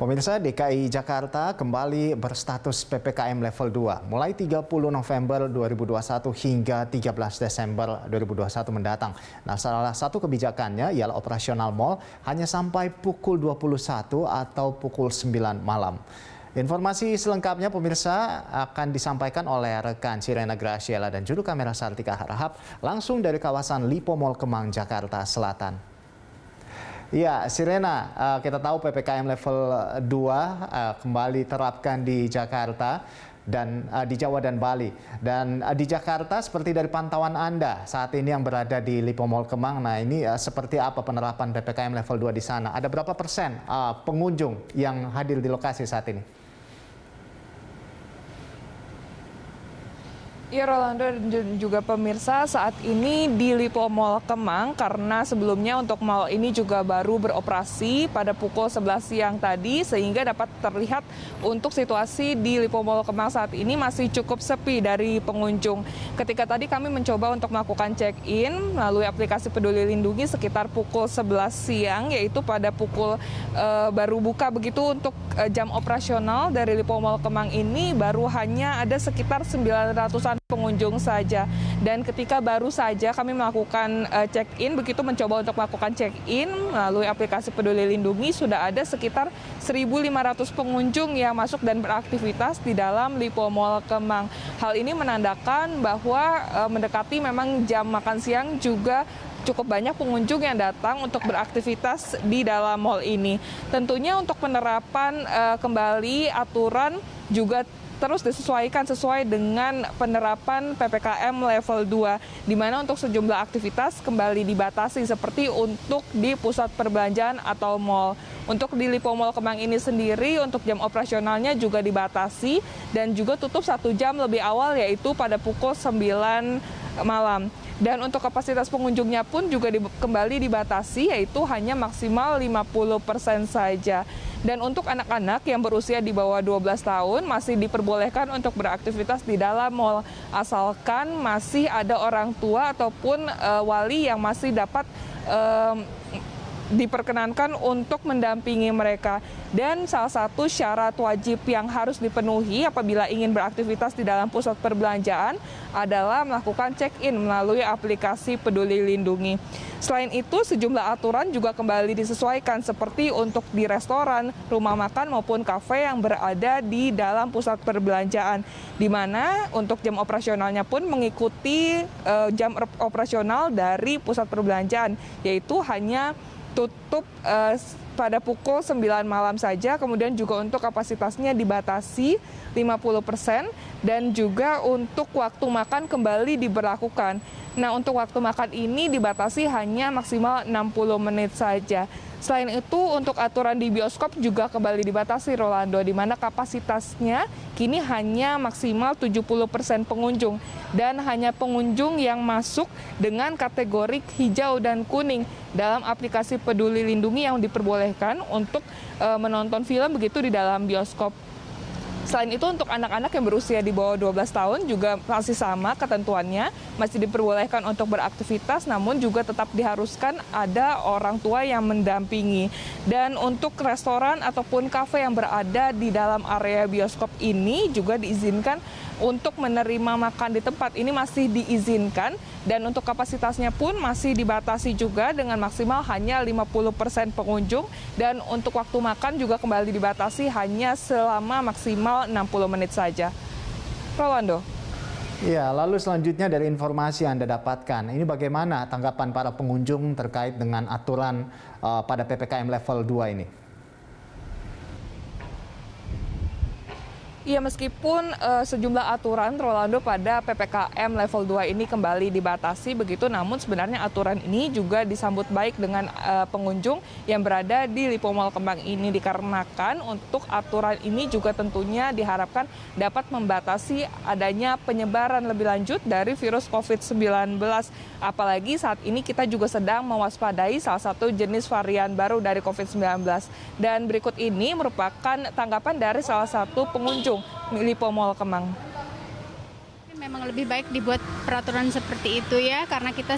Pemirsa, DKI Jakarta kembali berstatus PPKM level 2 mulai 30 November 2021 hingga 13 Desember 2021 mendatang. Nah, salah satu kebijakannya ialah operasional mal hanya sampai pukul 21 atau pukul 9 malam. Informasi selengkapnya pemirsa akan disampaikan oleh rekan Sirena Graciela dan juru kamera Sartika Harahap langsung dari kawasan Lipo Mall Kemang, Jakarta Selatan. Ya, Sirena, kita tahu PPKM level 2 kembali terapkan di Jakarta dan di Jawa dan Bali. Dan di Jakarta seperti dari pantauan Anda saat ini yang berada di Lipo Mall Kemang, nah ini seperti apa penerapan PPKM level 2 di sana? Ada berapa persen pengunjung yang hadir di lokasi saat ini? Ya, Rolando dan juga pemirsa, saat ini di Lipo Mall Kemang karena sebelumnya untuk mall ini juga baru beroperasi pada pukul 11 siang tadi sehingga dapat terlihat untuk situasi di Lipo Mall Kemang saat ini masih cukup sepi dari pengunjung. Ketika tadi kami mencoba untuk melakukan check-in melalui aplikasi Peduli Lindungi sekitar pukul 11 siang, yaitu pada pukul baru buka begitu untuk jam operasional dari Lipo Mall Kemang ini baru hanya ada sekitar 900-an pengunjung saja. Dan ketika baru saja kami melakukan check-in, begitu mencoba untuk melakukan check-in melalui aplikasi Peduli Lindungi, sudah ada sekitar 1.500 pengunjung yang masuk dan beraktivitas di dalam Lipo Mall Kemang. Hal ini menandakan bahwa mendekati memang jam makan siang juga cukup banyak pengunjung yang datang untuk beraktivitas di dalam mall ini. Tentunya untuk penerapan kembali aturan juga terus disesuaikan sesuai dengan penerapan PPKM level 2, di mana untuk sejumlah aktivitas kembali dibatasi seperti untuk di pusat perbelanjaan atau mal. Untuk di Lipo Mall Kemang ini sendiri untuk jam operasionalnya juga dibatasi dan juga tutup 1 jam lebih awal, yaitu pada pukul 9 malam. Dan untuk kapasitas pengunjungnya pun juga kembali dibatasi, yaitu hanya maksimal 50% saja. Dan untuk anak-anak yang berusia di bawah 12 tahun masih diperbolehkan untuk beraktivitas di dalam mal, asalkan masih ada orang tua ataupun wali yang masih dapat diperkenankan untuk mendampingi mereka. Dan salah satu syarat wajib yang harus dipenuhi apabila ingin beraktivitas di dalam pusat perbelanjaan adalah melakukan check-in melalui aplikasi Peduli Lindungi. Selain itu, sejumlah aturan juga kembali disesuaikan seperti untuk di restoran, rumah makan maupun kafe yang berada di dalam pusat perbelanjaan, di mana untuk jam operasionalnya pun mengikuti jam operasional dari pusat perbelanjaan, yaitu hanya tutup pada pukul 9 malam saja, kemudian juga untuk kapasitasnya dibatasi 50% dan juga untuk waktu makan kembali diberlakukan. Nah, untuk waktu makan ini dibatasi hanya maksimal 60 menit saja. Selain itu, untuk aturan di bioskop juga kembali dibatasi, Rolando, di mana kapasitasnya kini hanya maksimal 70% pengunjung dan hanya pengunjung yang masuk dengan kategori hijau dan kuning dalam aplikasi Peduli Lindungi yang diperbolehkan untuk menonton film begitu di dalam bioskop. Selain itu, untuk anak-anak yang berusia di bawah 12 tahun juga masih sama ketentuannya, masih diperbolehkan untuk beraktivitas, namun juga tetap diharuskan ada orang tua yang mendampingi. Dan untuk restoran ataupun kafe yang berada di dalam area bioskop ini juga diizinkan untuk menerima makan di tempat ini masih diizinkan, dan untuk kapasitasnya pun masih dibatasi juga dengan maksimal hanya 50% pengunjung, dan untuk waktu makan juga kembali dibatasi hanya selama maksimal 60 menit saja. Rolando. Ya, lalu selanjutnya dari informasi yang Anda dapatkan, ini bagaimana tanggapan para pengunjung terkait dengan aturan pada PPKM level 2 ini? Ya, meskipun sejumlah aturan, Rolando, pada PPKM level 2 ini kembali dibatasi begitu, namun sebenarnya aturan ini juga disambut baik dengan pengunjung yang berada di Lipo Mall Kemang ini, dikarenakan untuk aturan ini juga tentunya diharapkan dapat membatasi adanya penyebaran lebih lanjut dari virus COVID-19. Apalagi saat ini kita juga sedang mewaspadai salah satu jenis varian baru dari COVID-19. Dan berikut ini merupakan tanggapan dari salah satu pengunjung Lipo Mall Kemang. memang lebih baik dibuat peraturan seperti itu ya, karena kita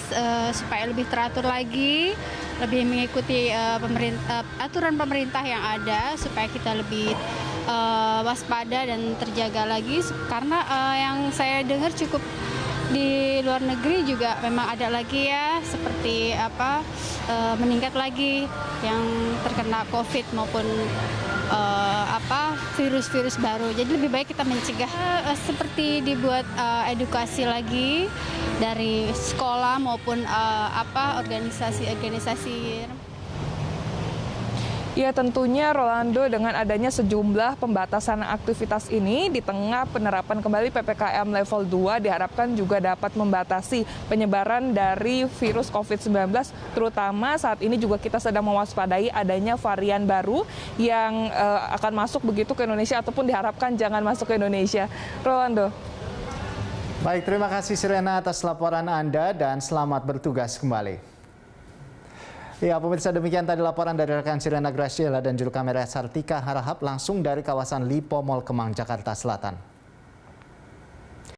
supaya lebih teratur lagi, lebih mengikuti aturan pemerintah yang ada, supaya kita lebih waspada dan terjaga lagi. Karena yang saya dengar cukup di luar negeri juga memang ada lagi ya, seperti meningkat lagi yang terkena COVID maupun virus-virus baru. Jadi lebih baik kita mencegah, seperti dibuat edukasi lagi dari sekolah maupun organisasi-organisasi. Ya tentunya Rolando, dengan adanya sejumlah pembatasan aktivitas ini di tengah penerapan kembali PPKM level 2 diharapkan juga dapat membatasi penyebaran dari virus COVID-19, terutama saat ini juga kita sedang mewaspadai adanya varian baru yang akan masuk begitu ke Indonesia ataupun diharapkan jangan masuk ke Indonesia. Rolando. Baik, terima kasih Sirena atas laporan Anda dan selamat bertugas kembali. Ya, pemirsa, demikian tadi laporan dari rekan Sirena Graciela dan juru kamera Sartika Harahap langsung dari kawasan Lipo Mall Kemang, Jakarta Selatan.